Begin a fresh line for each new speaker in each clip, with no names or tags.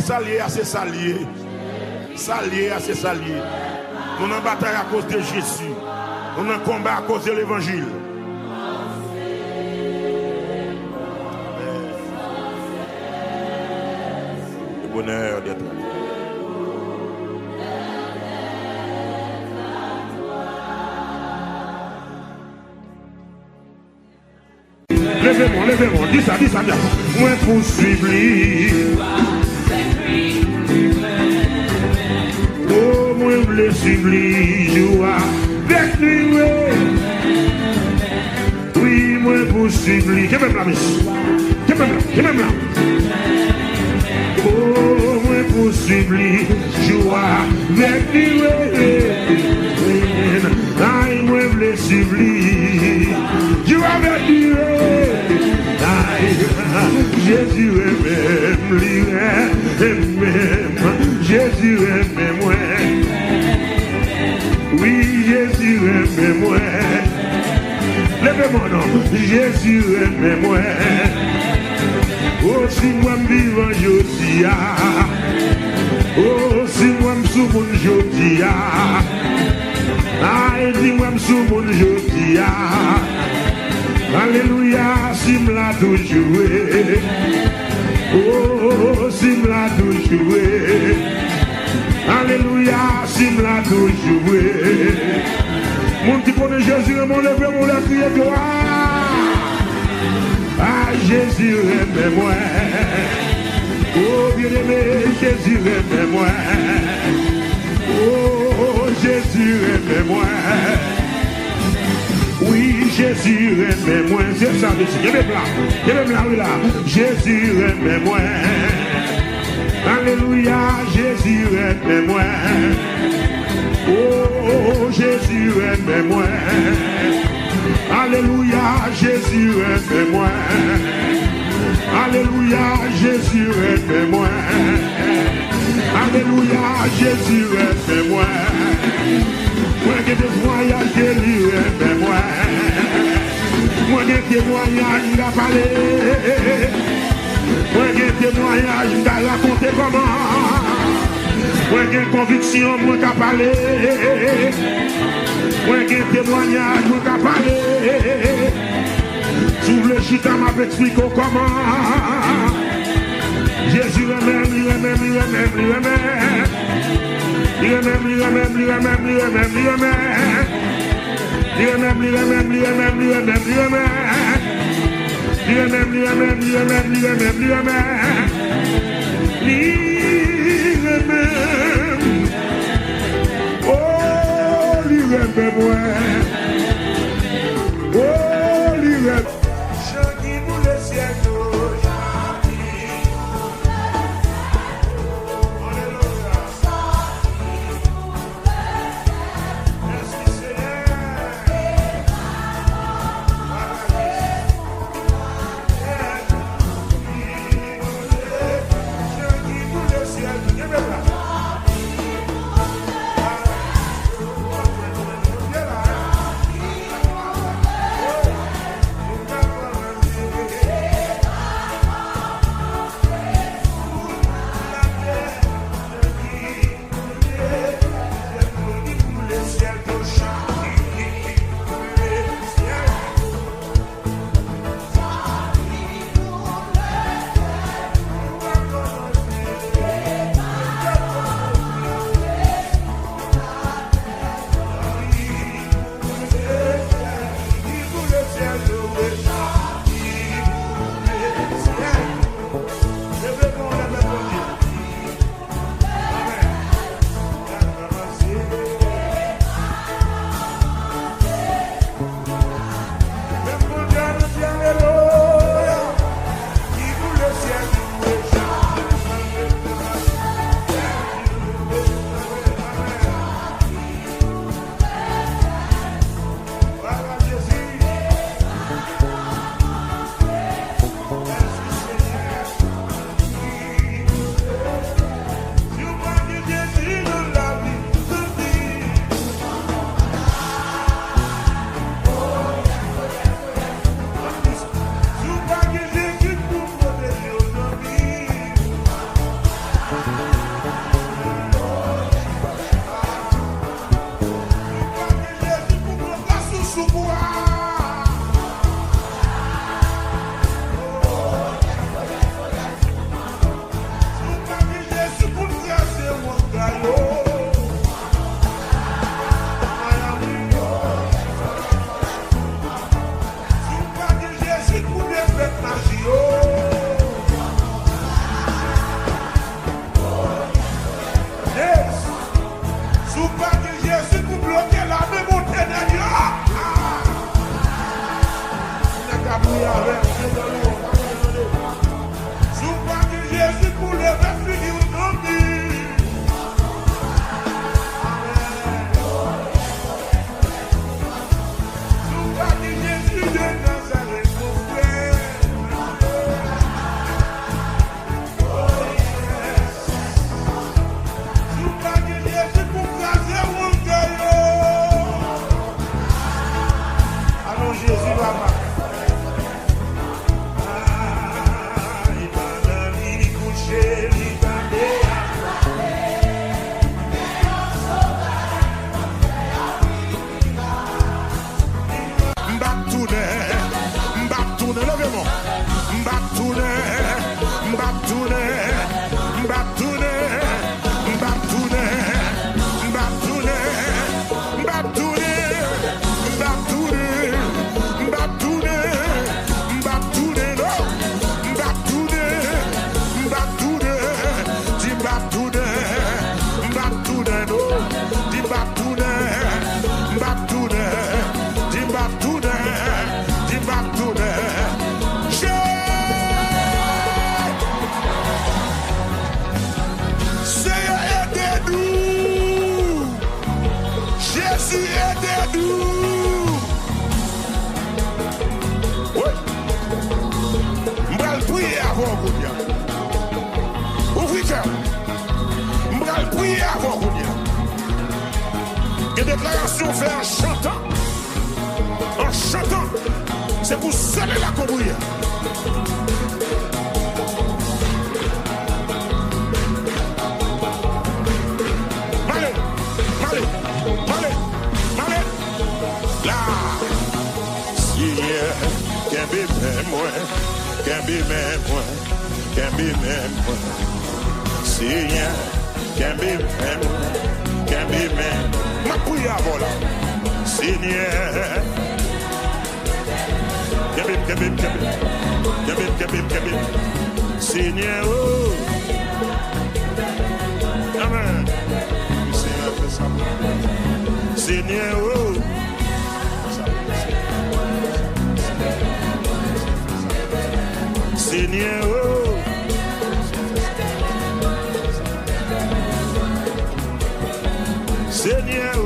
ça lié à c'est ça lié. Ça lié à c'est ça lié. On en bataille à cause de Jésus. On en combat à cause de l'évangile. Le bonheur d'être là. Levez-moi, dis ça bien. Moi poursuivre. Oh, moi voulais suivre, joie avec lui. Oui, moi poursuivre. Qu'est-ce même là, Qu'est-ce même là? Oh, moi poursuivre, joie avec lui. Aïe, moi voulais suivre, joie avec lui. Jésus aime, lui aime, Jésus aime moi. Oui, Jésus aime moi. Levez-moi non, Jésus aime moi. Oh, si moi me vivant jodia, oh, si moi me sous mon jodia, ah, dis-moi me sous mon jodia. Alléluia, si me l'a toujours. Oh, si me l'a toujours. Alléluia, si me l'a toujours. Mon petit connaît Jésus, mon lèvre, mon lèvre, crier gloire. Ah, Jésus aime moi. Oh, bien-aimé, Jésus aime moi. Oh, Jésus aime moi. Oui, Jésus aime moi, c'est ça, il est même là, oui là, Jésus aime moi, alléluia, Jésus aime moi, oh, Jésus aime moi, alléluia, Jésus aime moi, alléluia, Jésus aime moi, alléluia, Jésus aime moi. Moi qui témoignage de lui aime moi. Moi qui témoignage de parler. Moi qui témoignage de raconter comment. Moi qui conviction moi qui parler. Moi qui témoignage moi qui parler. Sous le chita m'a expliqué comment. Jésus aime, lui aime, lui aime, lui aime. Lui aime, lui aime, lui aime, lui aime, lui aime. Lui aime, lui aime, lui aime, lui aime, lui aime. Lui aime, lui aime, lui aime, lui aime, lui aime. Lui aime. Oh, lui aime moi. Oh, lui aime. Je dis pour le ciel. prier avant qu'on y a. Et déclaration fait en chantant. En chantant. C'est pour semer la communion. Allez. Là. Si, can be moi. Can be moi. Can be moi. Si, can be moi. Can be moi. Ma prière avant là. Seigneur. Kebib. Seigneur, oh. Amen. Seigneur, fais ça. Seigneur, oh. Seigneur, oh. Seigneur, oh.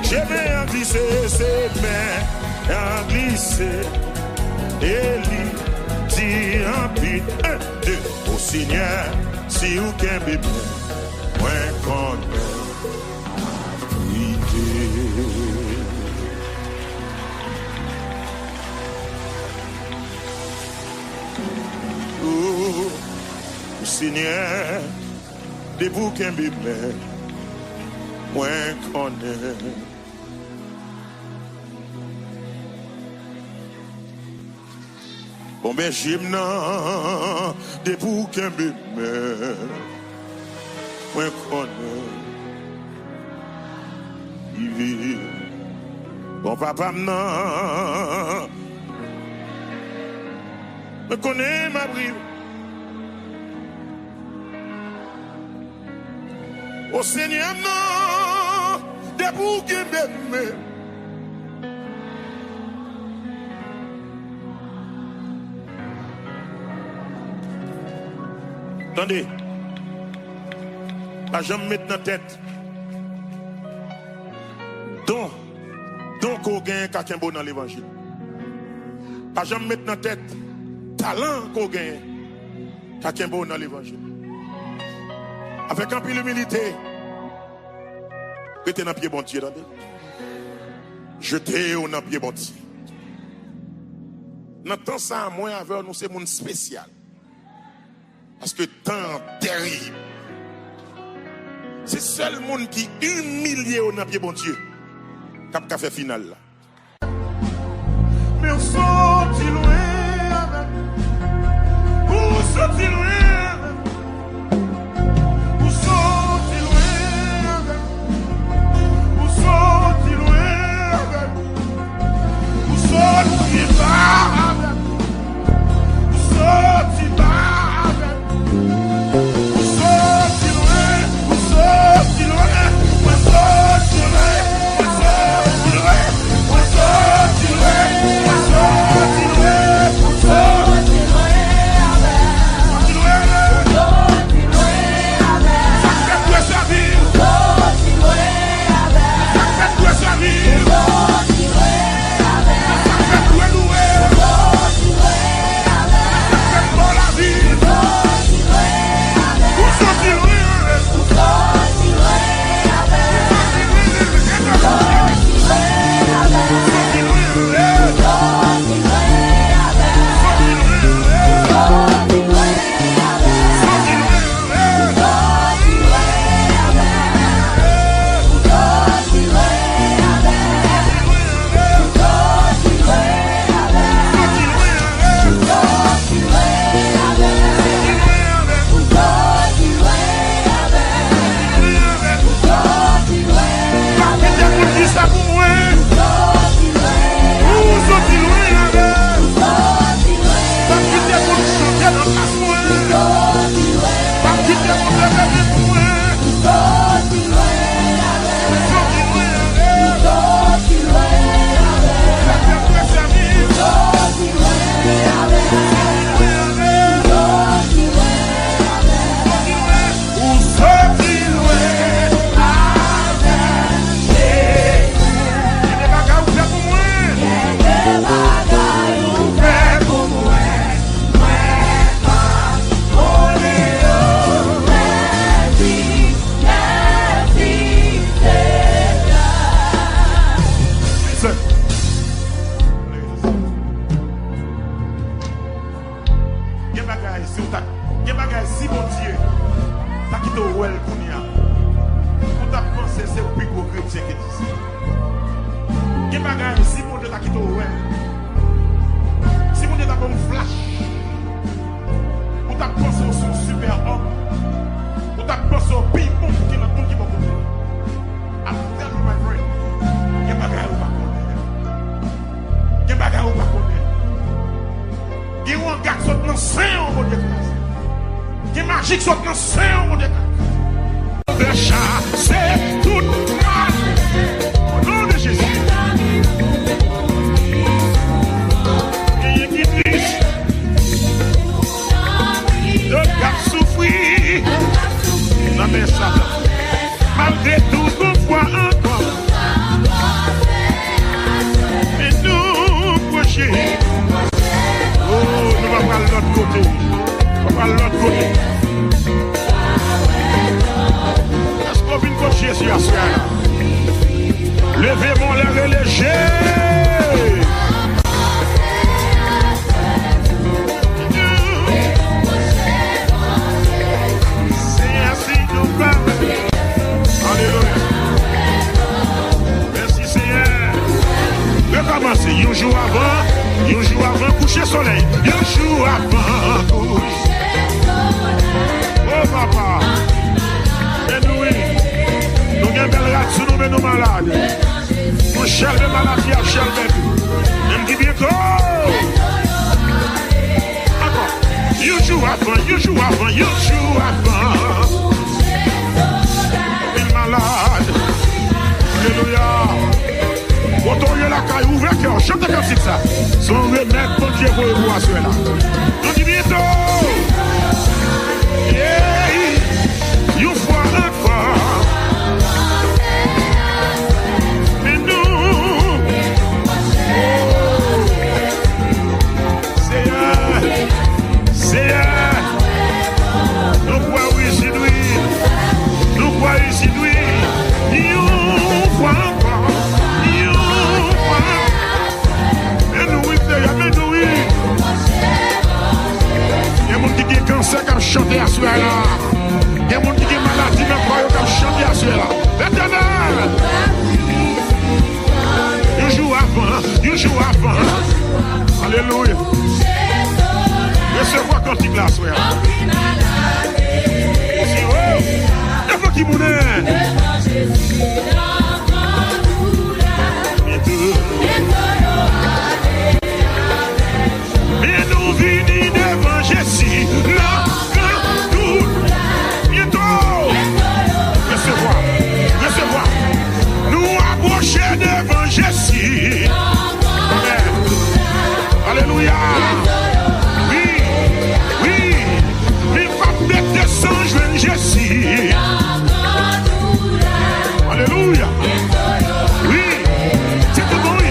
Je vais en glisser ses mains, en glisser, et lui dit en pite, 1, 2, au Seigneur, si vous qu'un bébé, moins qu'on oh, au Seigneur, des bouquins bébé, moins qu'on est. Bon ben j'aime non des bouquins bébés moi connais bon papa non me connais ma brille au Seigneur non des bouquins bébés. Attendez, pas jamais mettre dans la tête. Donc qu'on gagne quelqu'un bon dans l'évangile. Pas jamais mettre dans la tête. Talent qu'on gagne quelqu'un bon dans l'évangile. Avec un peu d'humilité, mettez dans le pied bon Dieu, attendez. Jetez dans le pied bon Dieu. Dans le temps, ça, moi, avec nous, c'est monde spécial. Parce que temps terrible. C'est seul monde qui humilie au pied bon Dieu. Cap café final là. Mais on sortit loin avec. On sortit loin avec. On sortit loin avec. On sortit loin avec. On sortit bas avec. On sortit bas. Si vous avez des bagages si bon Dieu, t'as quitté au well pour nous. Vous t'avez pensé c'est le plus gros chrétien qui dit ça. Des bagages si bon Dieu t'as quitté au well. Si bon Dieu t'a comme flash. Vous t'avez pensé au son super homme. Vous t'avez pensé au pays bon qui est dans le monde qui va connaître. I'm telling you my friend. Des bagages ou pas connaître. Des bagages ou pas connaître. Il y a un gars qui saute dans le sein au monde de classe. Il y a un magique qui saute dans le sein au monde de classe. De chasser toute mal. Au nom de Jésus. Il y a qui triste. De gars souffrir. Non mais ça. Malgré tout, qu'on voit encore. Et nous procher. Oh, nous allons à l'autre côté. On va à l'autre côté. Est-ce qu'on vient cocher sur la soirée? Levez mon l'air léger. C'est ainsi nous parlons. Alléluia. Merci Seigneur. Je vais commencer. Un jour avant coucher soleil. Un jour avant coucher soleil. Oh papa. Et nous, nous avons belle rate sous nous, mais nous malades. Nous chèvres de maladie à chèvres. Même qui bientôt. Encore. Un jour avant. Une malade. Alléluia. Quand on y a la caille ouverte, cœur, chante comme ça. Son remède pour Dieu pour vous à cela. Nous dit bientôt. Yeah. Une fois encore. Mais nous. Seigneur. Nous croyons ici, nous croyons ici, une fois encore. Il y a des gens qui ont cancer qui chantent à ce là. Il y a des gens qui ont maladie qui chantent à ce là. L'éternel. Un jour avant. Alléluia. Recevoir quand il glace. Il y a qui mounent. Mais nous venons devant Jésus, là, tout, bientôt. Recevoir. Nous approcher devant Jésus. Amen. Alléluia. Oui. Il va peut-être descendre, jeune Jésus. Alléluia. Oui. C'est tout bon, oui.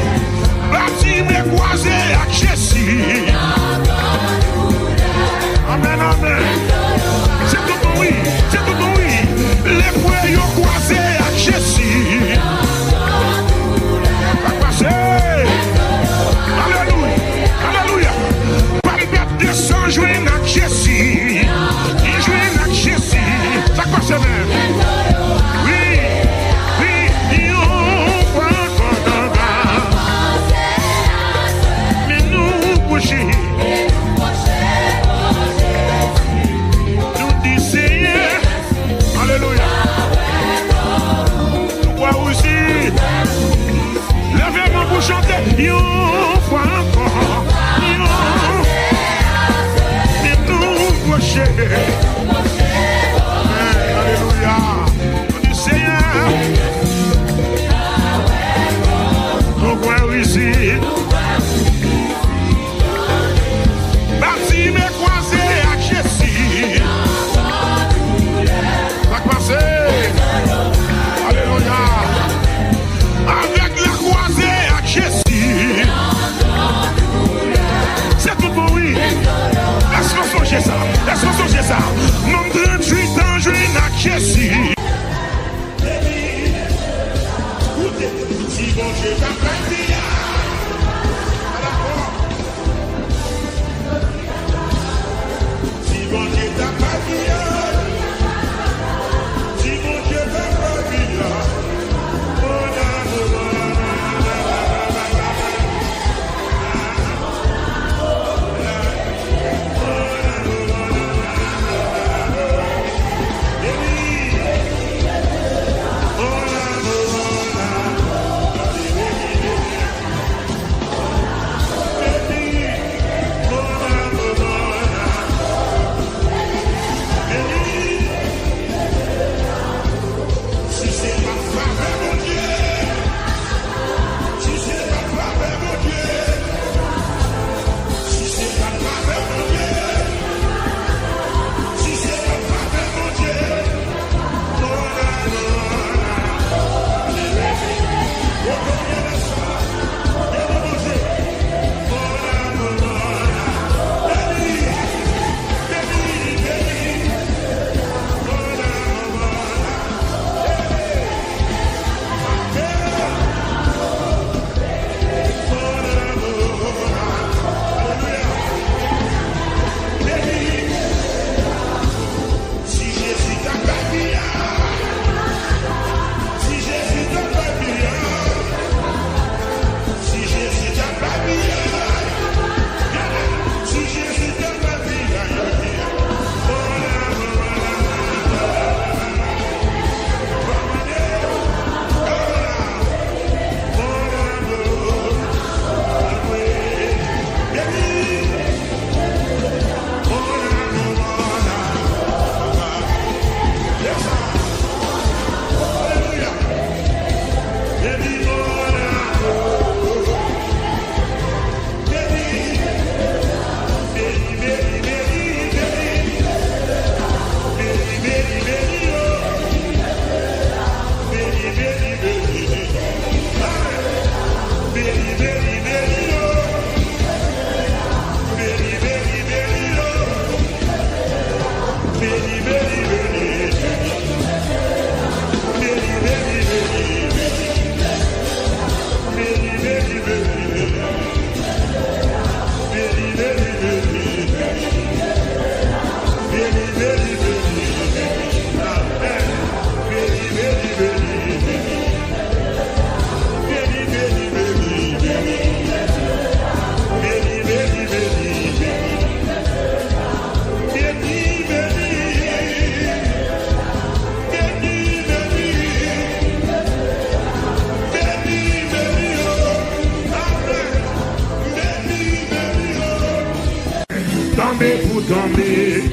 tomber pour tomber.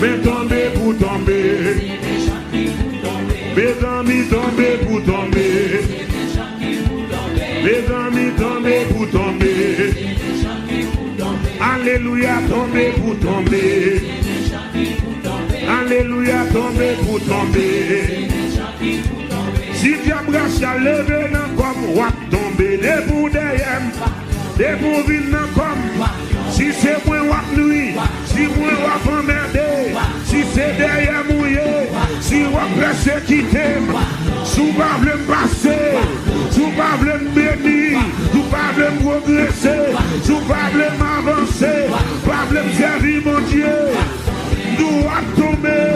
Mais tomber pour tomber. Mes amis tomber pour tomber. Mes amis tomber pour tomber. Alléluia tomber pour tomber. Alléluia tomber pour tomber. Si diable a levé dans comme wap tomber, les bouts derrière, les bouts viennent comme. Si c'est moi wap nuit, si moi wap emmerdé, si c'est derrière mouillé, si wap persécuté, sous pas me passer, sous pas me bénir, sous pas me progresser, sous pas m'avancer, pas me servir mon Dieu. Nous wap tomber,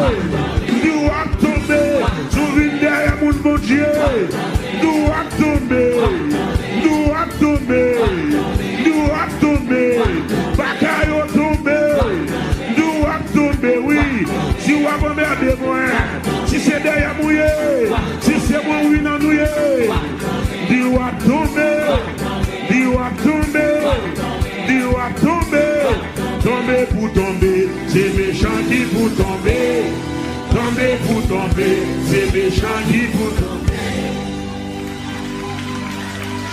nous wap tomber, sous derrière mon Dieu. Nous wap tomber, nous wap tomber, nous wap tomber, bakayo tomber, nous wap tomber, oui. Si vous avez emmerdé moi, si c'est derrière mouillé, si c'est moi oui non mouillé, dis wap tomber, dis wap tomber, dis wap tomber, tomber pour tomber, c'est méchant qui pour tomber, tomber pour tomber, c'est méchant qui pour tomber.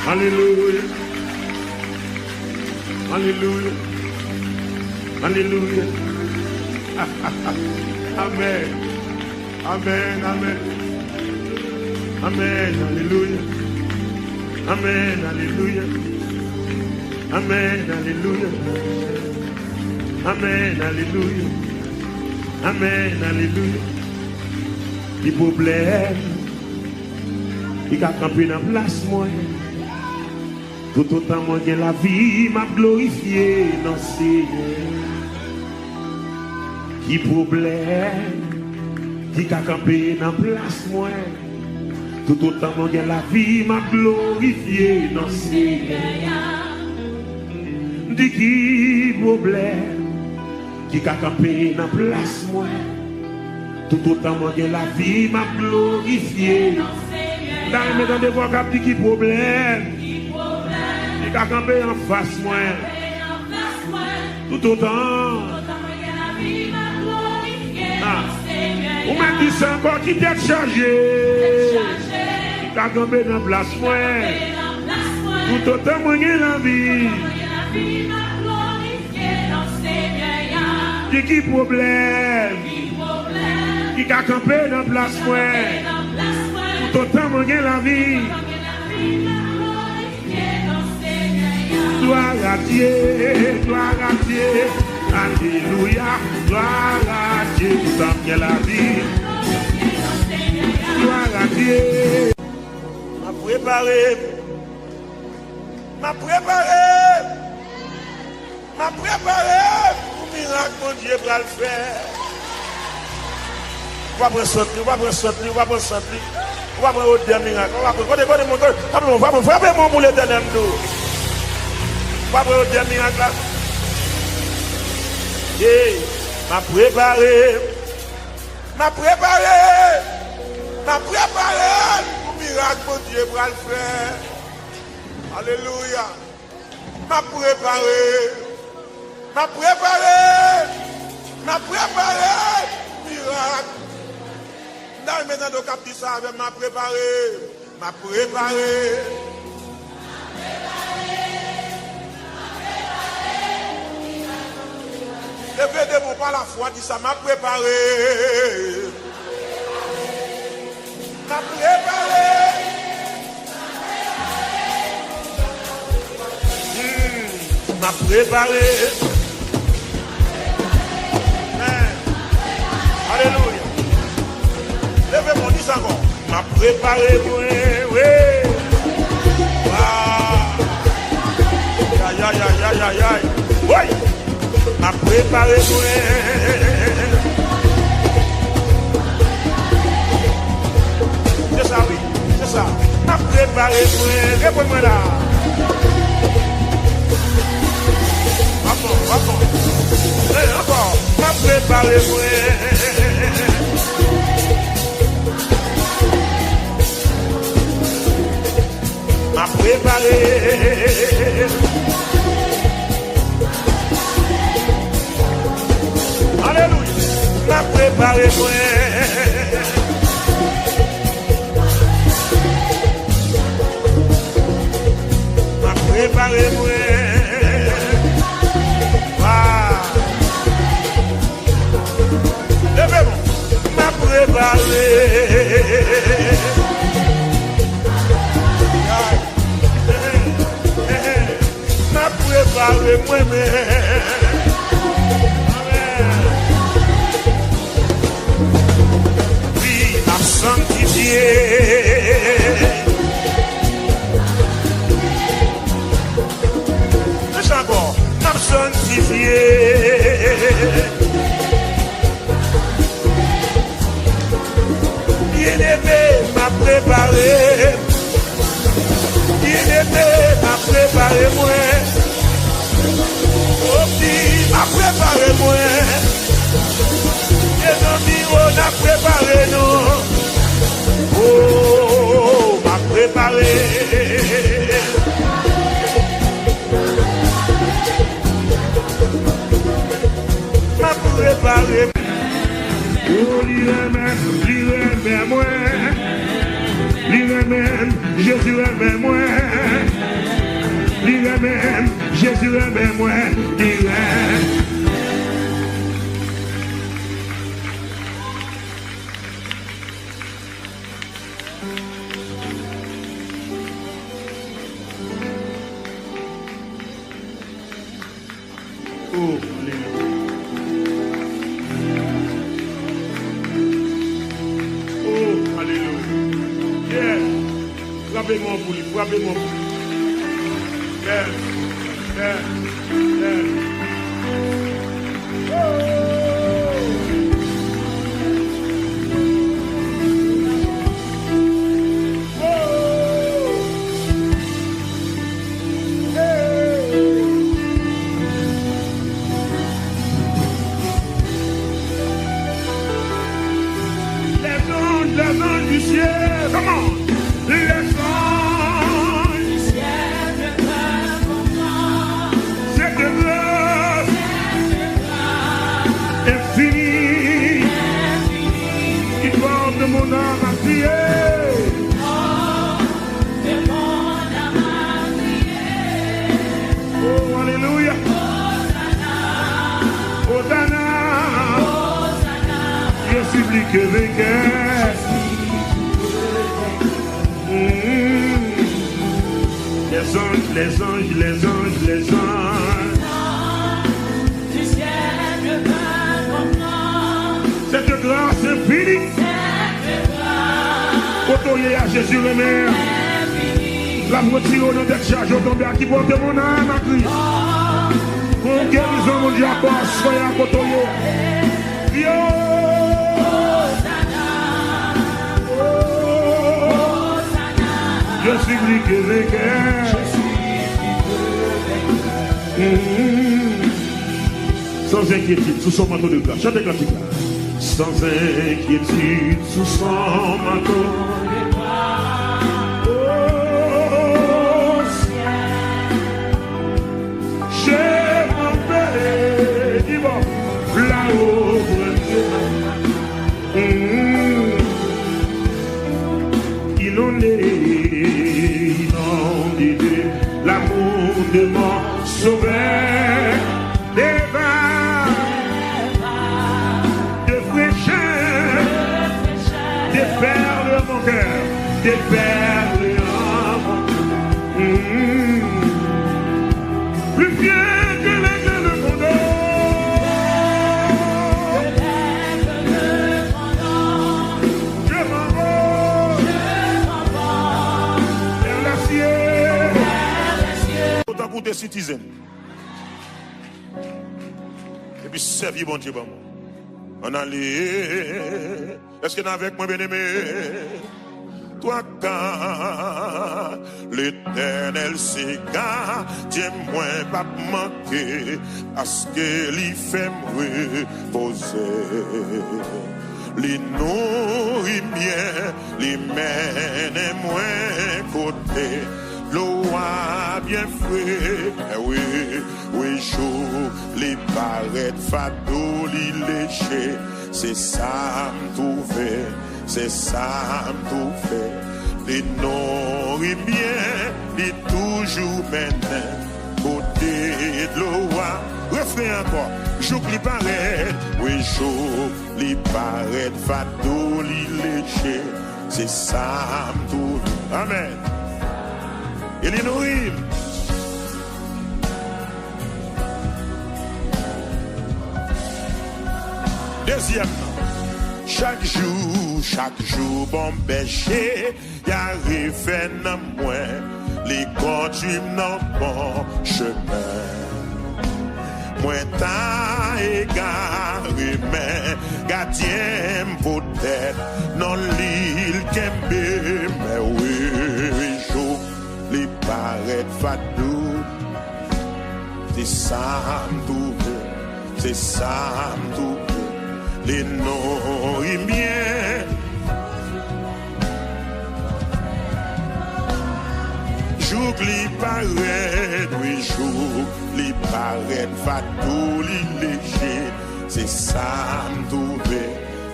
Alléluia. Alléluia. Alléluia. Amen. Amen. Amen. Amen. Alléluia. Amen. Alléluia. Amen. Alléluia. Amen. Alléluia. Amen. Alléluia. Il problème. Il a campé dans la place, moi. Tout autant moi que la vie m'a glorifié dans Seigneur. Qui problème, qui a campé dans la place moi. Tout autant moi que la vie m'a glorifié dans Seigneur. Dis qui problème, qui a campé dans la place moi. Tout autant moi que la vie m'a glorifié dans Seigneur. Dans les maisons de voix qui dit qui problème. Il a campé en face moi. Tout autant. Ou même dit c'est encore qui t'est chargé. Il a campé dans la place moi. Tout autant moi j'ai la vie. Qui problème. Qui a campé dans la place moi. Tout autant moi j'ai la vie. Gloire à Dieu, gloire à Dieu, alléluia, gloire à Dieu, tout en qui est la vie. Gloire à Dieu. M'a préparé pour miracle, mon Dieu va le faire. On va prendre sauter, on va prendre sauter, on va prendre sauter, on va prendre au dernier miracle, on va prendre, frapper mon boulet d'éternel d'eau. Pas pour le dernier miracle. M'a préparé pour miracle, mon Dieu va le faire. Alléluia. M'a préparé miracle. Dans maintenant de cap dit ça avec m'a préparé. Levez-vous par la foi, dit ça m'a préparé. M'a préparé. Alléluia. Levez-moi, dis ça encore. M'a préparé, oui. Aïe. Oui. M'a préparé pour c'est ça, oui, c'est ça. M'a préparé pour réponds-moi là. Encore. M'a préparé pour m'a préparé. préparé moi. M'a préparé moi. M'a préparé. M'a préparé moi-même. Oui, m'a sanctifié. Mais encore, m'a sanctifié. Bien-aimé m'a préparé. Bien-aimé m'a préparé moi. Oh, m'a préparé moi. Les amis, on a préparé nous. Oh, m'a préparé. M'a préparé. Oh, l'iremène, moi. L'iremène, Jésus aime moi. L'iremène, Jésus aime moi. L'iremène. Oh, frappez-moi pour lui, frappez-moi pour lui. Yeah, yeah, yeah. Oh. Oh. Hey. Les anges du ciel, comment? Les anges du ciel cette grâce infinie qui porte mon âme à prier. Oh, alléluia. Hosanna. Je supplie que vainqueur. Les anges, les anges, les anges, les anges du ciel cette grâce infinie autorisée à Jésus le Maire la voiture au nom d'être chargé au tomber à qui porte mon âme à Christ pour guérison mon Dieu à bas soyez à côtoyer je suis que les cœurs. Sans inquiétude, sous son manteau de grâce. Chantez la petite là. Sans inquiétude, sous son manteau de grâce. Oh, j'ai mon père, dis bon, là-haut, inondé, l'amour de mon sauveur, des vagues de fraîcheur, des perles de mon cœur, des perles en mon cœur. Plus bien que les gars de mon dos. Pour des citoyens. Et puis servir bon Dieu. On allait. Est-ce que avec moi bien aimé? Toi quand l'Éternel s'égare, dis-moi pas manquer à ce que l'y fait me reposer. Les nourrit bien, les mène moins côté. L'eau a bien fouet, oui, oui, chaud, les barrettes fado, les léchés, c'est ça m'trouver, c'est ça m'trouver. Les nourris bien, les toujours maintenant, côté de l'eau. Refrain encore, jour qui paraît, oui, jour qui paraît, fado li léché, c'est ça m'trouver. Amen. Et les nourris. Deuxième, chaque jour, bon péché, y'a refait dans moi, les conduits dans bon chemin. Moi t'as égaré, mais gardien peut-être dans l'île Kembe, mais oui, jour, les paraît fadou, c'est ça m'trouve, c'est ça m'trouve. Les nourris bien, jour li paraît, oui, jour li paraît, fatou li léger, c'est ça m'trouve,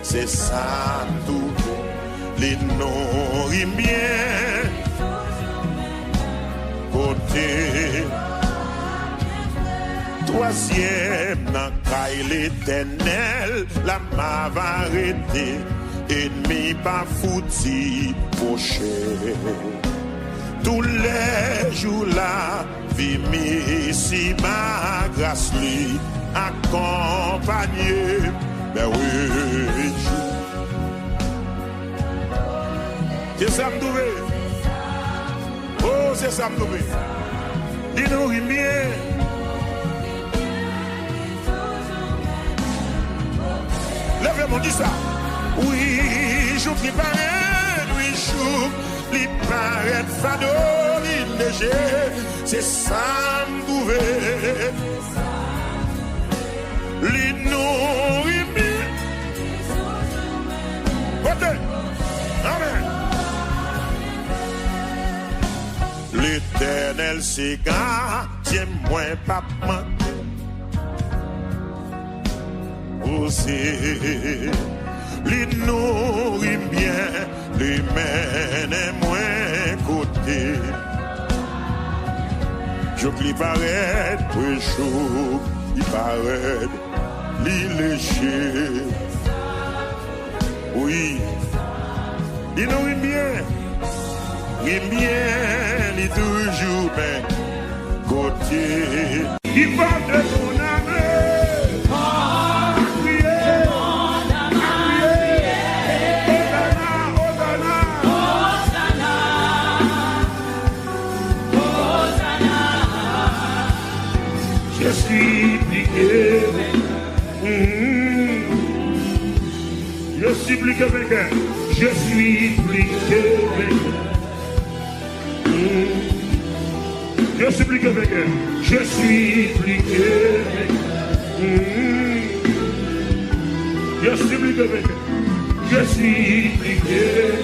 c'est ça m'trouve. Les nourris bien, côté. Troisième, dans caille l'éternel, la m'a arrêté, ennemi pas foutu, poché. Tous les jours la vie ici, ma grâce lui accompagné, ben oui, c'est ça me trouve. Oh, c'est ça me trouve. Dis-nous bien. Lève-moi, dis ça. Oui, je qui paraît, oui, je qui paraît, fado, léger, c'est ça m'trouver. Les nourris, côté. Amen. L'éternel s'égare, tiens-moi pas manquer. Les nourris bien, les mènes moins côté. Je qui paraît, oui, chaud, il paraît, il léger. Oui, les nourris bien, il toujours bien côté. Il parle de ton âme. Je suis plié, je suis plus que vainqueur, je suis plus que vainqueur, je suis plus que vainqueur, je suis plus que vainqueur, je suis plus que vainqueur, je suis plus que vainqueur,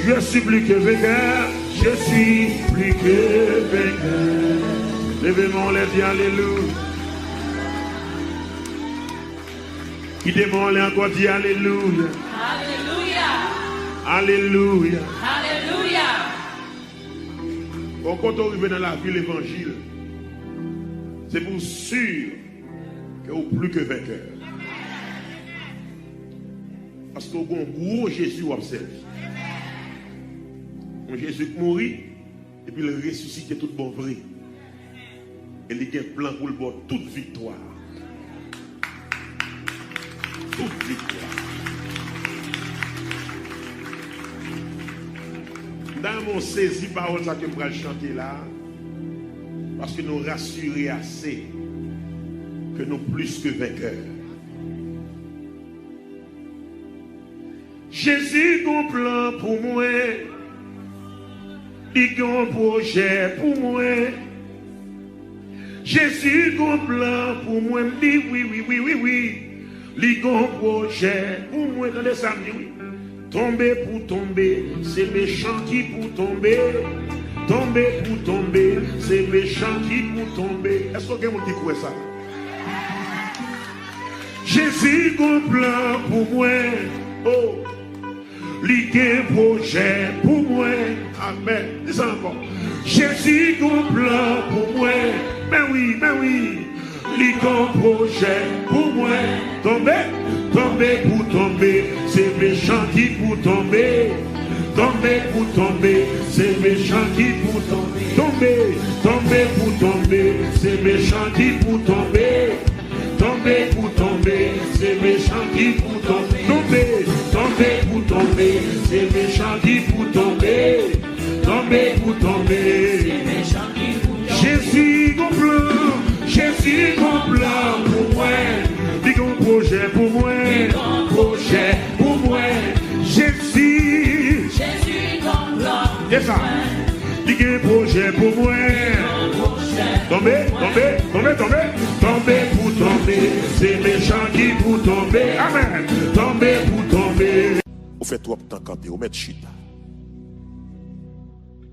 je suis plus que vainqueur. Je suis plus que vainqueur. Levez-moi les pieds, alléluia. Qui démon les encore dit alléluia. Alléluia. Alléluia. Alléluia. Quand on arrive dans la vie l'évangile, c'est pour sûr que vous plus que vainqueur. Parce que vous avez un gros Jésus observe. Jésus mourit et puis il ressuscite tout bon vrai. Et il y a un plan pour le bon toute victoire. Toute victoire. Dans mon saisi parole ça que je vais chanter là, parce que nous rassurer assez que nous plus que vainqueurs. Jésus a un plan pour moi. Il a un projet pour moi. Jésus a un plan pour moi. Il dit oui. Il a un projet pour moi. Attendez ça, oui. Tomber pour tomber, c'est méchant qui pour tomber. Tomber pour tomber, c'est méchant qui pour tomber. Est-ce que quelqu'un qui croit ça? Jésus gon plan pour moi. Oh, li gen projet pour moi. Amen. Dis ça encore. Jésus gon plan pour moi. Mais oui. Li gon projet pour moi. Tomber pour tomber. C'est méchant qui pour tomber. Tomber pour tomber. C'est méchant qui pour tomber. Tomber pour tomber. C'est méchant qui pour tomber. Tomber pour tomber, c'est méchant qui pour tomber. Tomber pour tomber, c'est méchant qui pour tomber. Tomber pour tomber, c'est méchant qui pour tomber. Jésus mon plan pour moi. Dis qu'on projet pour moi. Projet pour moi. Jésus mon plan. C'est ça. Dis qu'on projet pour moi. Tomber pour tomber, c'est méchant qui pour tomber, amen, tomber pour tomber.
Vous faites trop de temps camper, vous mettez chita.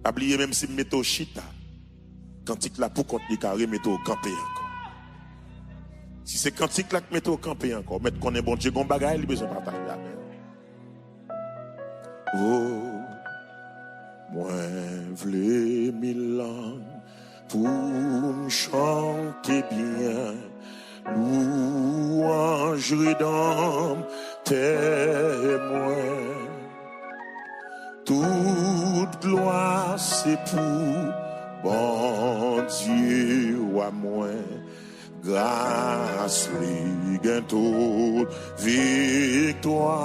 Oubliez même si vous mettez chita, cantique là pour compte les carrés, mettez au camper encore. Si c'est cantique là que mettez au camper encore, mettez qu'on est bon Dieu, qu'on bagaille, il besoin de partager. Oh, moi, v'lais mille ans. Pour me chanter bien, louange redempte témoin. Toute gloire c'est pour bon Dieu à moi. Grâce lui gagne toute victoire.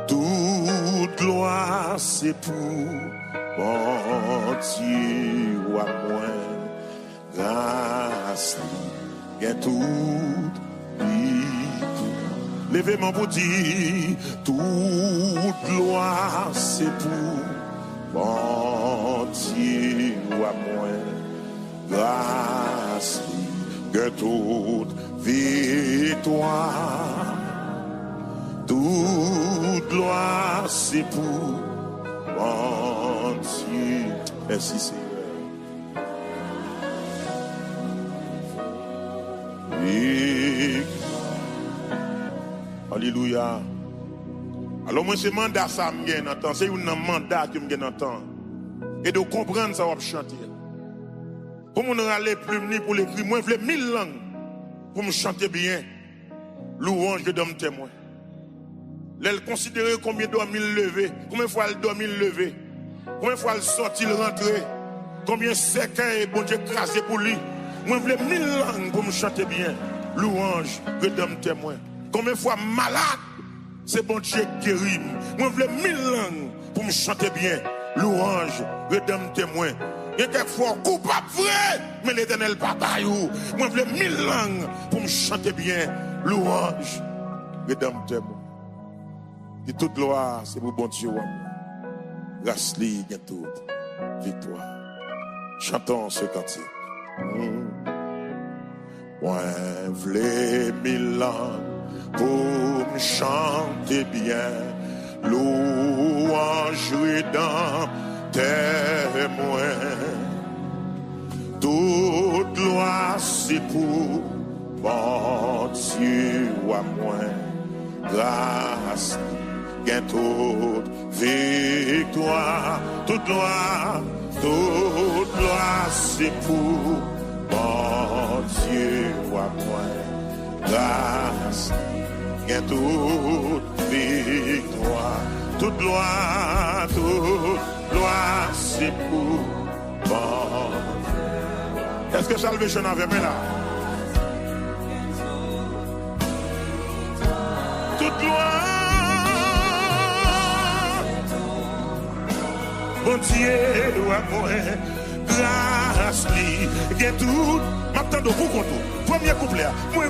Toute gloire c'est pour bon Dieu à moi, grâce gagne toute victoire. Levez mon bouti, toute gloire c'est pour bon Dieu à moi, grâce gagne toute victoire. Toute gloire c'est pour bon Dieu. Merci Seigneur. Alléluia. Alors moi c'est mandat ça me gagne entendre. C'est un mandat que me gagne entendre. Et de comprendre ça va chanter. Pour mon aller plus ni pour l'écrire, moi je veux 1000 langues pour me chanter bien. Louange de donne témoin. Elle considère combien doit mille lever, combien de fois elle doit mille lever, combien de fois elle sortit, rentrer, combien c'est qu'un bon Dieu crasé pour lui. Moi, je veux 1000 langues pour me chanter bien. Louange, redonne témoin. Combien de fois malade, c'est bon Dieu guéri. Moi, je veux 1000 langues pour me chanter bien. Louange, redonne témoin. Il y a quelquefois coupable vrai, mais l'Éternel bataille. Moi, je veux 1000 langues pour me chanter bien. Louange, redonne témoin. Et toute gloire, c'est pour bon Dieu. Grâce lui, il y a toute victoire. Chantons ce cantique. Moi, v'lais 1000 ans pour me chanter bien. Louange dans témoin. Toute gloire, c'est pour bon Dieu à moi. Grâce gagne toute victoire, toute gloire, c'est pour bon Dieu à moi. Grâce gagne toute victoire, toute gloire, c'est pour bon Dieu. Est-ce que salvation avait mis là? Toute gloire. Bon Dieu, à moi, grâce lui, gagne tout. Maintenant, vous comptez. Premier couplet, moi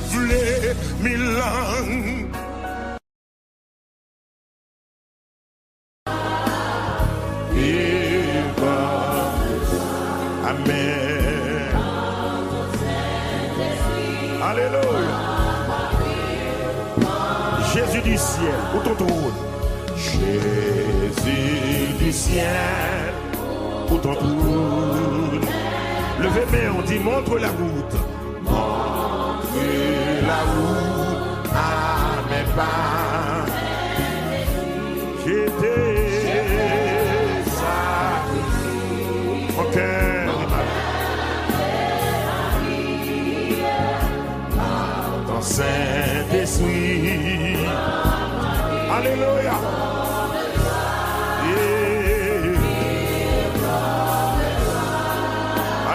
voulais 1000 langues. Amen. Alléluia. Jésus du ciel, où ton trône? Jésus du ciel, où ton trône? Levez main, on dit montre la route. la roue à mes pas. J'étais ça. Mon cœur ton Saint-Esprit. Alléluia.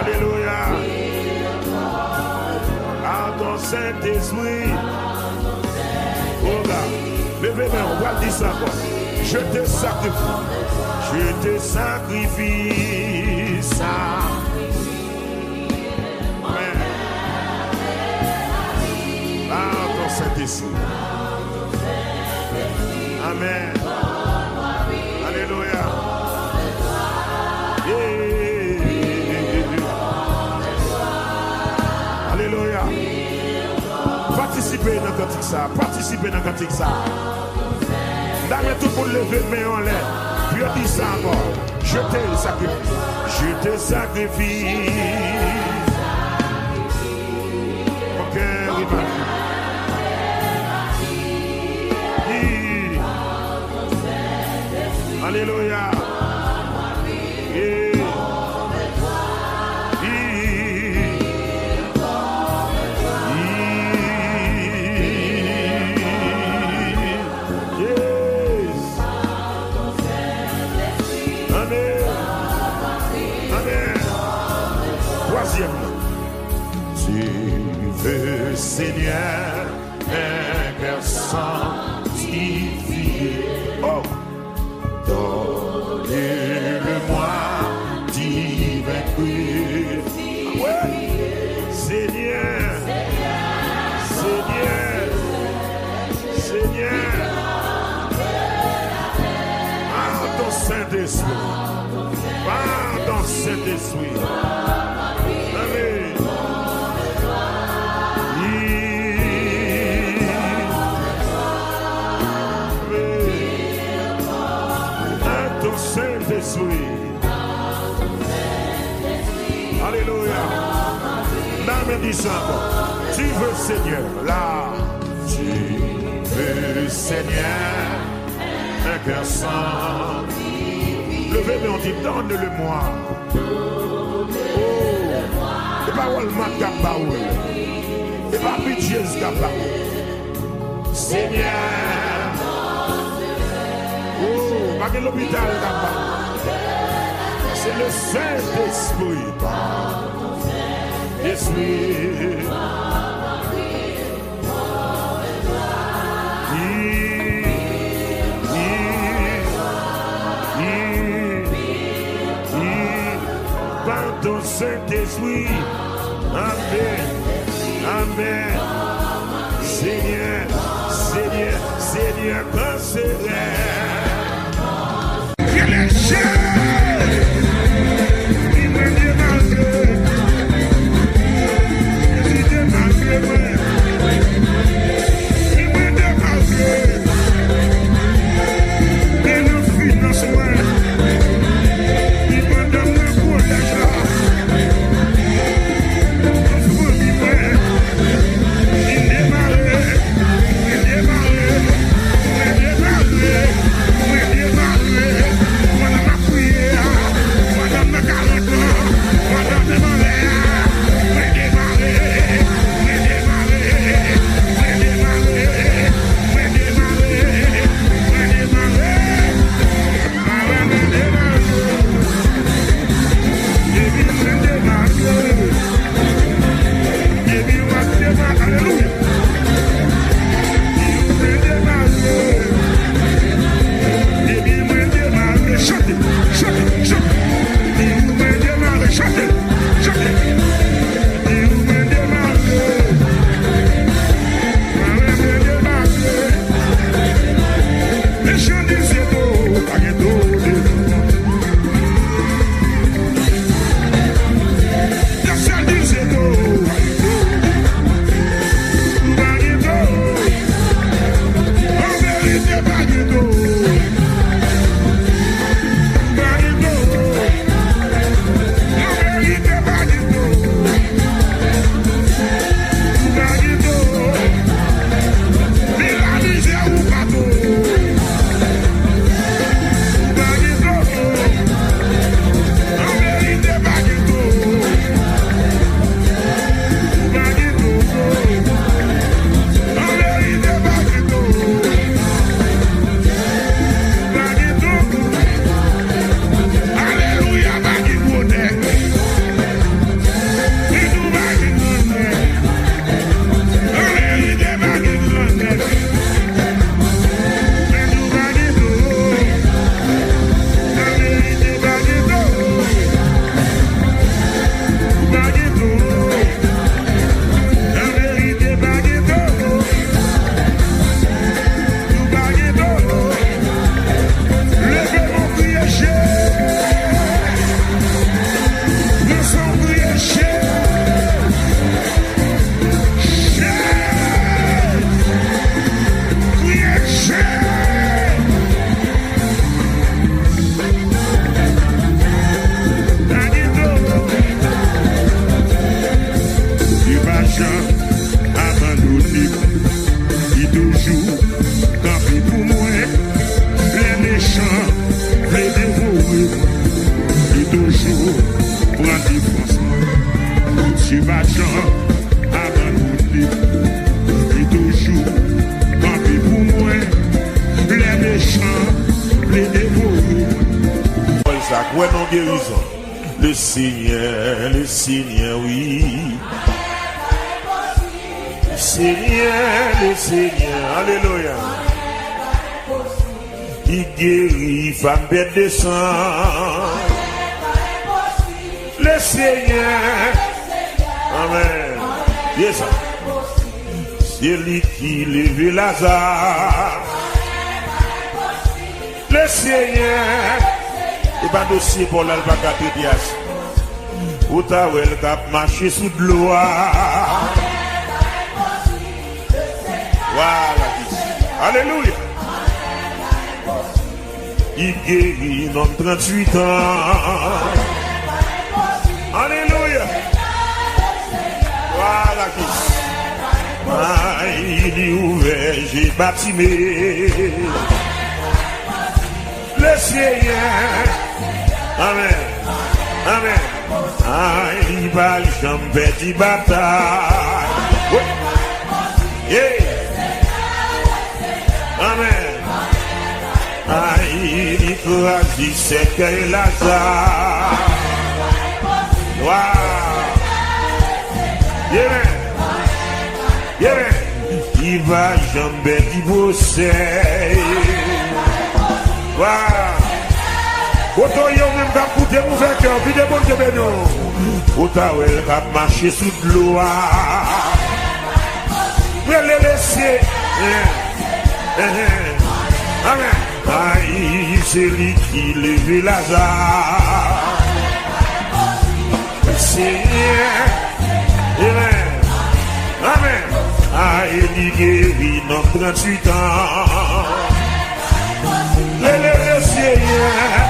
Alléluia. À ton Saint-Esprit. Oh là, levez-moi, on va dire ça quoi. Je te sacrifie. Je te sacrifie ça. Amen. À ton Saint-Esprit. Amen. Alléluia. Alléluia. Participez dans le cantique ça. Participez dans le cantique ça. D'ailleurs, tout pour lever mes mains en l'air. Puis on dit ça encore. Je te sacrifie. Je te sacrifie. Mon cœur est battu. Alléluia. Tu veux, Seigneur, un cœur sanctifié. Oh, donne-le-moi, divin Dieu. Ouais. Seigneur, Seigneur, Seigneur, par ton Saint-Esprit, par ton Saint-Esprit. Saint-Esprit. Alléluia. La main dit ça. Tu veux, Seigneur, là. Tu veux, Seigneur, un cœur saint. Levez, mais on dit, donne-le-moi. Oh, et pas Walmart Gabaoul. Et pas Pidges Gabaoul. Seigneur. Oh, pas que l'hôpital là-bas. C'est le Saint-Esprit. Esprit. Par ton Saint-Esprit. Amen. Amen. Seigneur, Seigneur, Seigneur, quand c'est
When toujours prend défense. Tu vas abandonner. Et toujours camper pour moi. Les méchants, les dévorés.
Ouais, non guérison. Le Seigneur, oui. Le Seigneur, alléluia. Il guérit, femme bête de sang. Le Seigneur, amen. Yes, c'est lui qui lève Lazare. Le Seigneur. Et pas dossier pour l'albaca de Dias. Où t'as wel cap marché sous de l'eau. Voilà. Alléluia. Il guérit dans 38 ans. Alléluia. Voilà. Il est ouvert, j'ai bâtimé. Le Seigneur. Amen. Amen. Il va jamais de bataille. Oui. Yeah. Amen. Il écrase sec et Lazare. Wow. Yeah. Yeah. Il va jamais divorcer. Wow. Autant yon même qu'à coûter mon cœur, puis de bon Dieu bénon. Autant elle va marcher sous de l'eau. Je le laisser. Amen. Aïe, c'est lui qui lève Lazare. Seigneur. Amen. Amen. Aïe, il guérit dans 38 ans. Le Seigneur.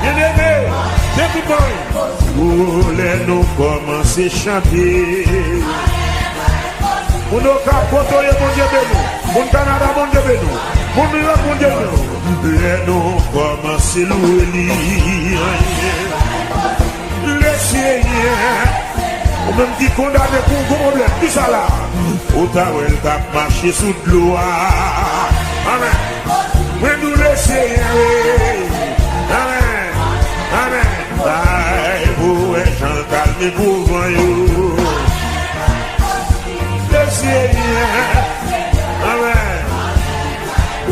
Bien-aimé, c'est tout bon. Nous commencer à chanter. Pour nos capotes, mon Dieu béni. Mon Canada, mon Dieu béni. Mon New York, mon Dieu béni. Nous commencer à louer. Le Seigneur. Ou même qui condamne pour un problème. Tout ça là. Autant elle va marcher sous de l'eau. Amen. Mais nous le Seigneur. Amen. Amen. Aïe, vous êtes en calme pour vous. Le Seigneur. Amen.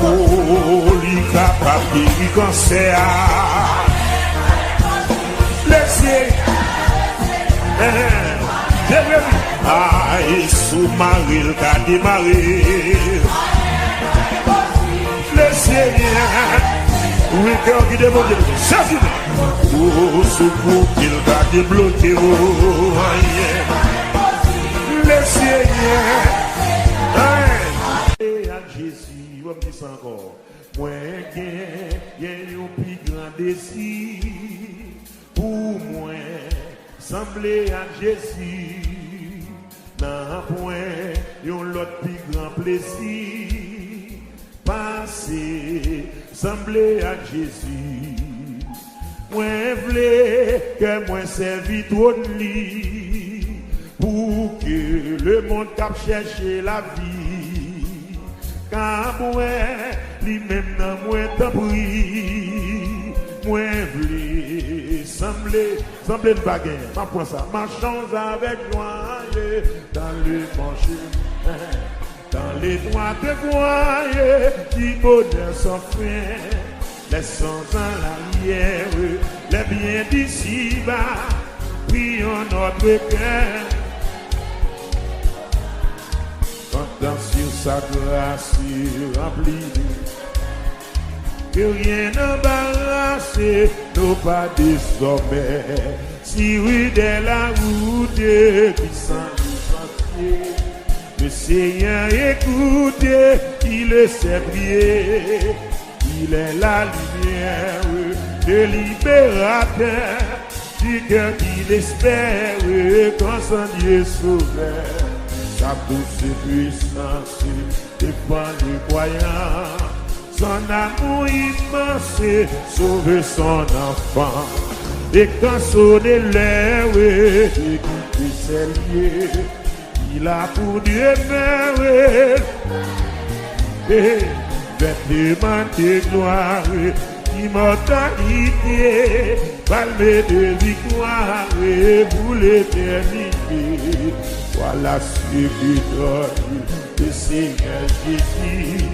Oh, il capable de cancer. Le Seigneur. Aïe, sous-marie, le cas démarré. Le Seigneur. Oui, cœur qui demande. C'est fini. Oh, secours qu'il va débloquer. Oh, le Seigneur. Et à Jésus, on me dit ça encore. Moi, il y a un plus grand désir pour moi. Sembler à Jésus. N'a point un l'autre plus grand plaisir. Passer, sembler à Jésus. Moi, v'lais que moi servi trop de lui pour que le monde cap chercher la vie. Car moi, lui-même dans moi t'en prie. Moi, v'lais sembler de baguette. Ma point ça, marchons avec joie dans le bon chemin. Dans les droites voies, qui bonheur sans fin. Laissons en l'arrière les biens d'ici-bas, prions notre cœur. Comptant sur sa grâce remplie, que rien n'embarrasse nos pas désormais. Si oui, dès la route qui s'en sentier, le Seigneur écoute, il sait prier. Il est la lumière de libérateur du cœur qu'il espère quand son Dieu sauveur. Sa douce puissance défend les croyants. Son amour immense sauve son enfant.
Et quand sonne l'air, oui, c'est lié. Il a pour Dieu, mais vais demander gloire, immortalité, palme de victoire pour l'éternité. Voilà ce qui donne le Seigneur Jésus.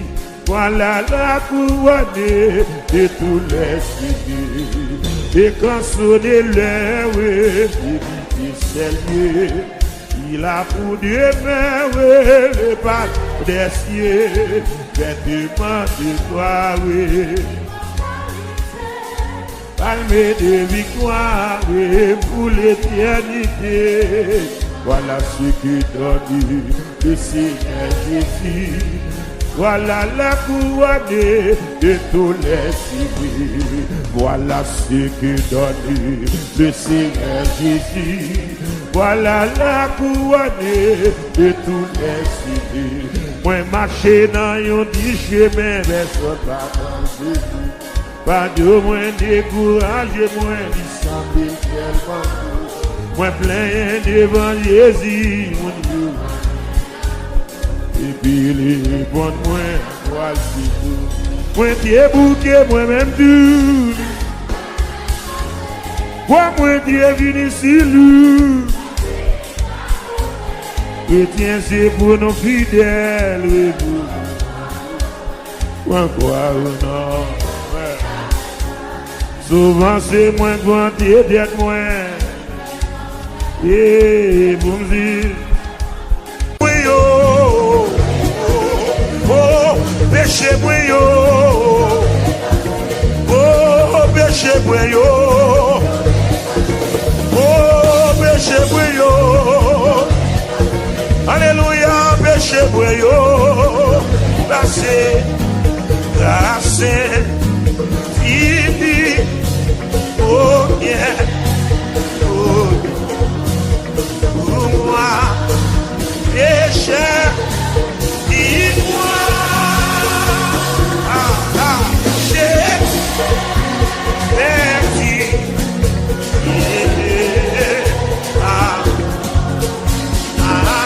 Voilà la couronne de tous les cieux. Et quand sonne l'heure, c'est lié. Il a pour Dieu, mais le pas des cieux, vêtements de gloire, palme de victoire pour l'éternité. Voilà ce que donne le Seigneur Jésus. Voilà la couronne de tous les cieux. Voilà ce que donne le Seigneur Jésus. Voilà la couronne de tous les cieux. Moi marcher dans un petit chemin vers son papa Jésus. Pas de moins découragé, moins dissemblé tellement. Moi plein devant Jésus, mon Dieu. Et puis les bonnes moins, voici tout. Moi t'es bouquet, moi-même tout. Moi t'es venu sur lui. Chrétien, c'est pour nos fidèles. Quoi ou non? Souvent c'est moins grand d'être moins. Et pour me dire, oui, oh, péché, oui, oh, péché, oui, oh, péché, oui, alléluia, péché, oui, placé, fini, oh, yeah, oh, pour moi, péché, dis-moi, j'ai perdu,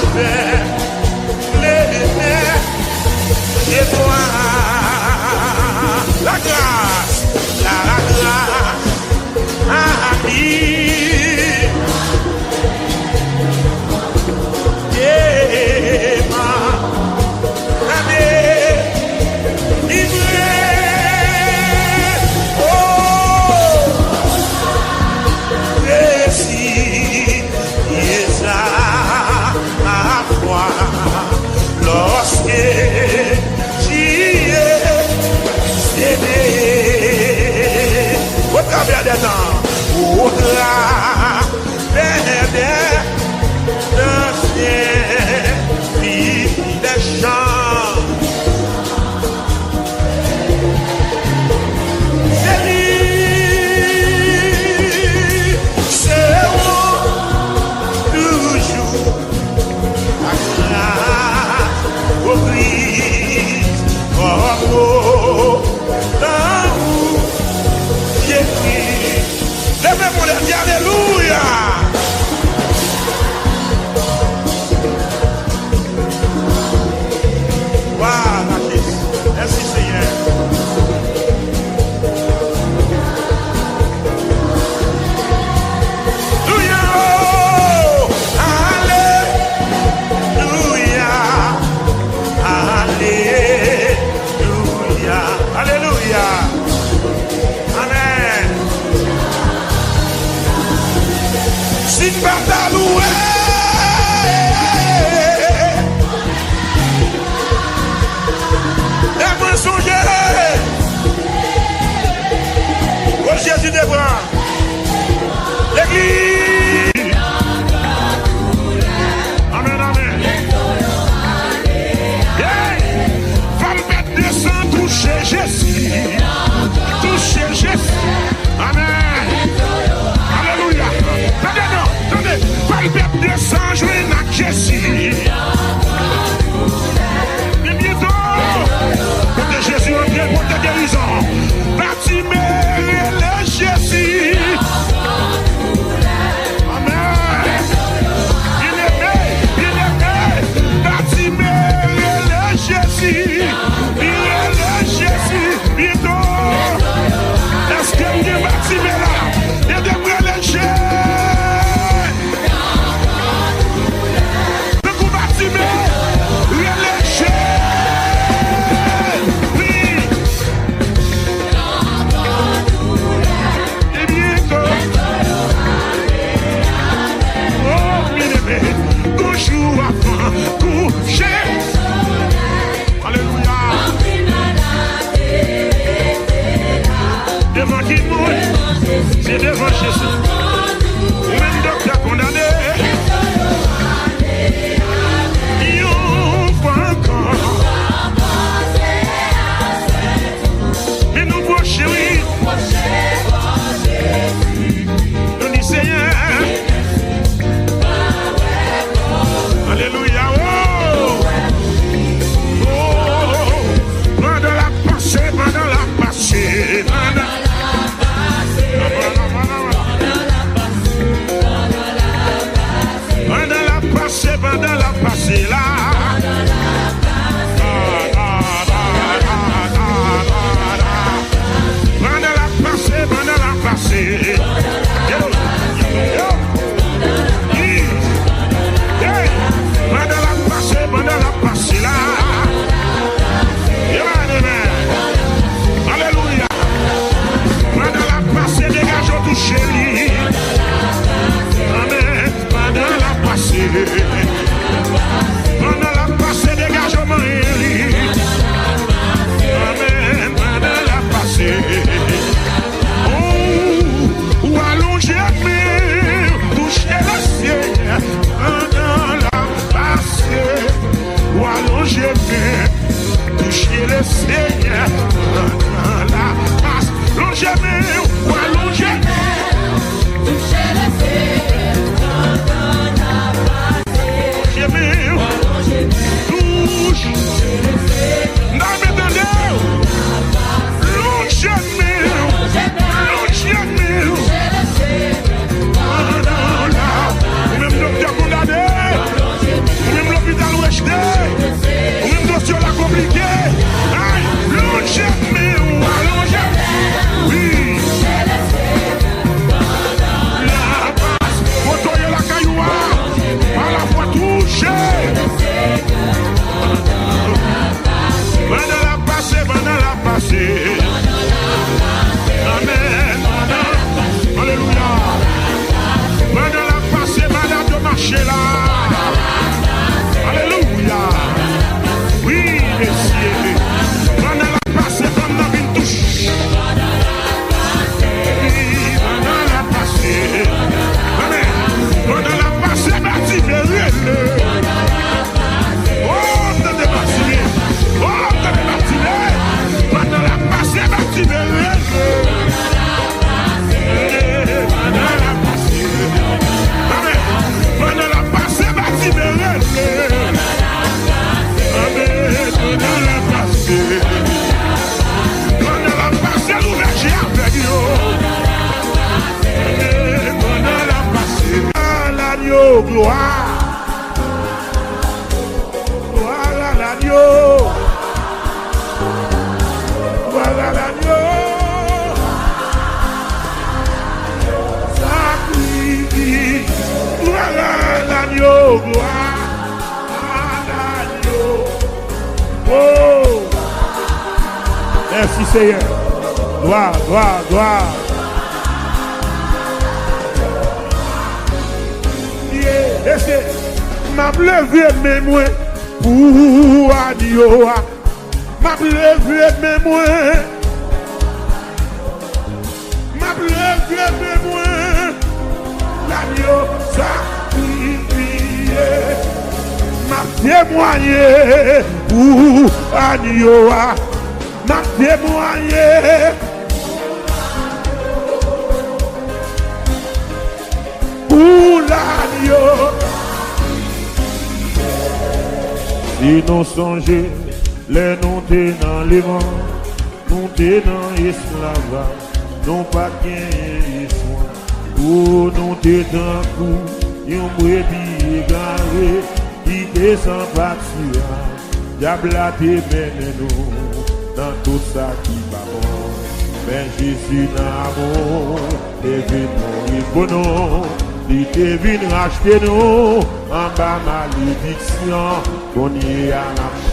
avec les mains de toi, la grâce, l'agneau, gloire. Gloire à l'agneau. Gloire à l'agneau. Sacrifice. Gloire à l'agneau, gloire à l'agneau. Oh. Merci Seigneur. Gloire, gloire, gloire. Et c'est m'a levé mes moins pour agneau. M'a levé mes moins. M'a levé mes moins. L'agneau sacrifié. M'a témoigné pour agneau. M'a témoigné. Pour l'agneau. Si nous songeons, les nous t'es dans les vents, nous t'es dans l'esclavage, nous pas gagné soin. Ou nous t'es dans le coup, yon brebis égaré, qui descend pâture, diable a te mène nous, dans tout ça qui va bon. Mais Jésus dans l'amour, et vite mourir pour nous. Il te vient racheter nous en bas malédiction. Qu'on y a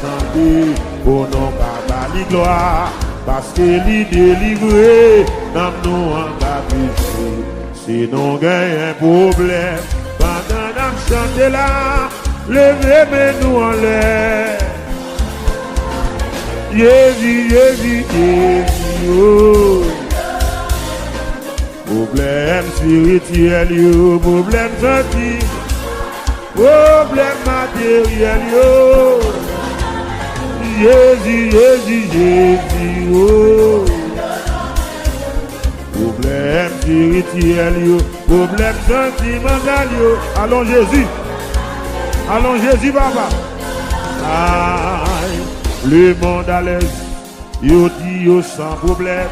chanté pour nos baba li gloire. Parce que lui délivré dans nous en bas péché. Si nous gagnons un problème, pendant nous chanter là, levez-nous en l'air. Jésus, Jésus, Jésus, oh. Problème spirituel, yo, problème gentil, problème matériel, yo. Jésus, Jésus, Jésus, oh. Problème spirituel, yo, problème sentimental, yo. Allons Jésus, papa. Aïe, le monde à l'aise, yo dit yo sans problème.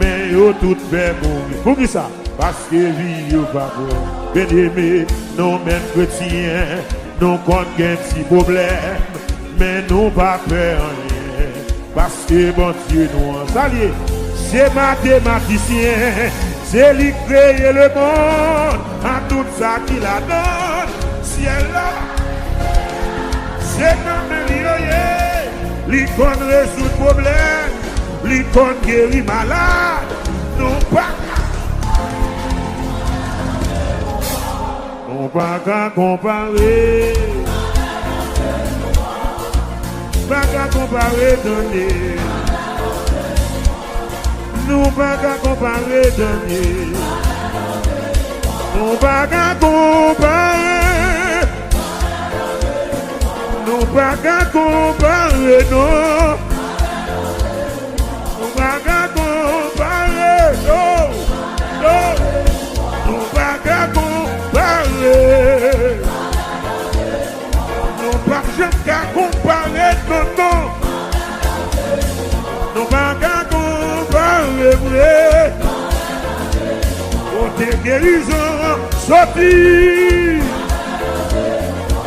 Mais yo tout fait mourir. Pour qui ça? Parce que vie yo pas bon. Bien aimé, nous mêmes chrétiens, nous comptons un petit problème. Mais nous pas faire rien. Parce que bon Dieu nous en salue. C'est mathématicien. C'est lui qui crée le monde. En tout ça qu'il a donné. Ciel là. C'est comme lui qu'on résout le problème. Lui qu'on guérit malade, non pas qu'à comparer, pas qu'à comparer donner, non pas qu'à comparer donner, non pas qu'à comparer, non pas qu'à comparer, non. Pas qu'à comparer, non, non, pas qu'à comparer, non, pas qu'à comparer, non, non, pas qu'à comparer, vrai, oh, t'es guérison, sorti,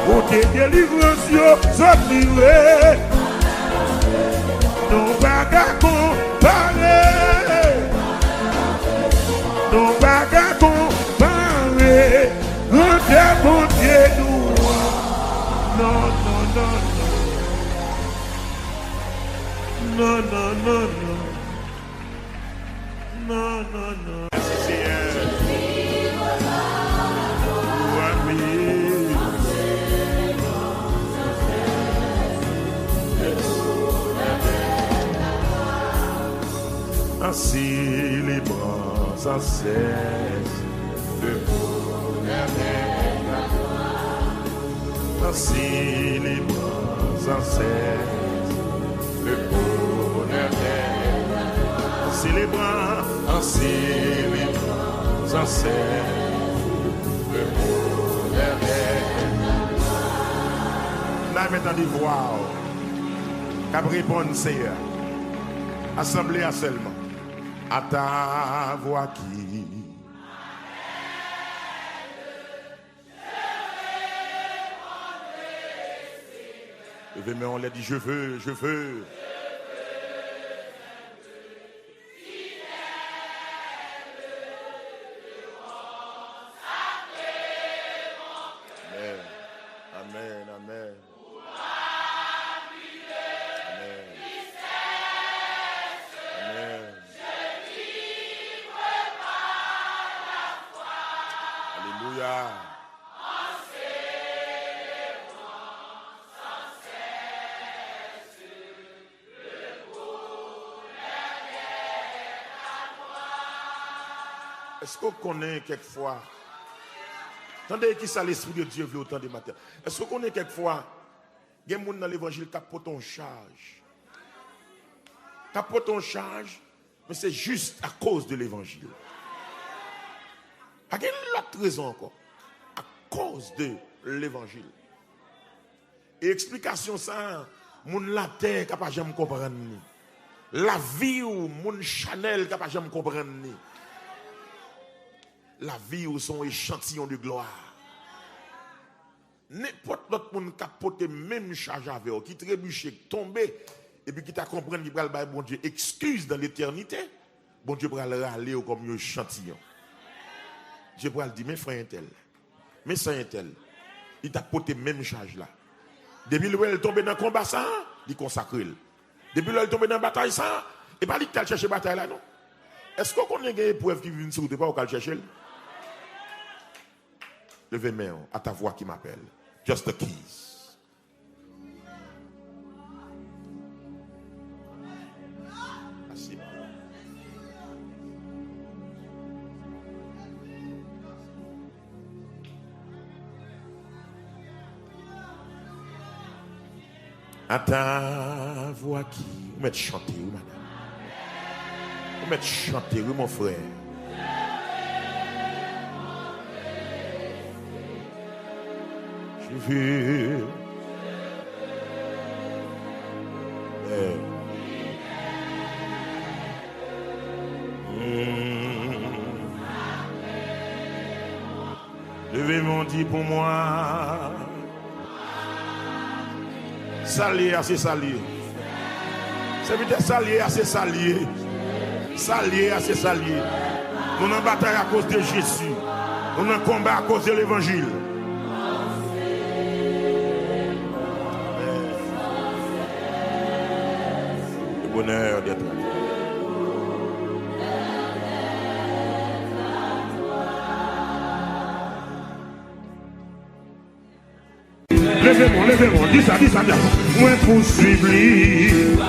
oh, t'es délivrance, sorti, vrai, non, pas qu'à comparer. Non pas qu'à comparer, un bon Dieu nous. Non, non, non, non. Non, non, non, non. Non, non, non. Merci Seigneur. Ainsi les bras sans cesse, le bonheur est la gloire. Ainsi les bras sans cesse, le bonheur est la gloire. Ainsi les bras sans cesse, le bonheur est la gloire. Là maintenant des voix, qu'à répondre Seigneur, assemblée à seulement. À ta voix qui
Levez-moi, on l'a dit, je veux, je veux. Amen, amen. Alléluia. Est-ce qu'on connaît quelquefois? Attendez, qui ça l'Esprit de Dieu veut autant de matin? Est-ce qu'on connaît quelquefois? Il y a des gens dans l'évangile qui portent en charge. Qui portent en charge, mais c'est juste à cause de l'évangile. Il y a une autre raison encore. À cause de l'évangile. Et explication ça, moun la terre capable jamais comprendre. La vie ou moun Chanel capable jamais comprendre. La vie ou son échantillon de gloire. N'importe l'autre monde qui a porté même charge avec eux, qui trébuché, tombé, et puis qui t'a compris qu'il va le bon Dieu excuse dans l'éternité, bon Dieu va le râler comme un échantillon. Dieu va le dire, mais frère tel, mais ça tel, il t'a porté même charge là. Depuis qu'il est tombé dans le combat ça, il consacre. Depuis qu'il est tombé dans la bataille ça, et pas lui qui a cherché la bataille là non. Est-ce qu'on connaît une épreuve qui vient sur toi pas au cas chercher? Levez main à ta voix qui m'appelle. Just the keys. Assis. À ta voix qui. Vous mettez chanter, madame. Vous mettez chanter, mon frère. Je veux. Levez mon dit pour moi. Salier, assez salier. C'est peut-être salier, assez salier. Salier, assez salier. Nous en bataille à cause de Jésus. Nous en combat à cause de l'évangile. Le bonheur d'être là.
Levez-moi, dis ça, moi poursuivre.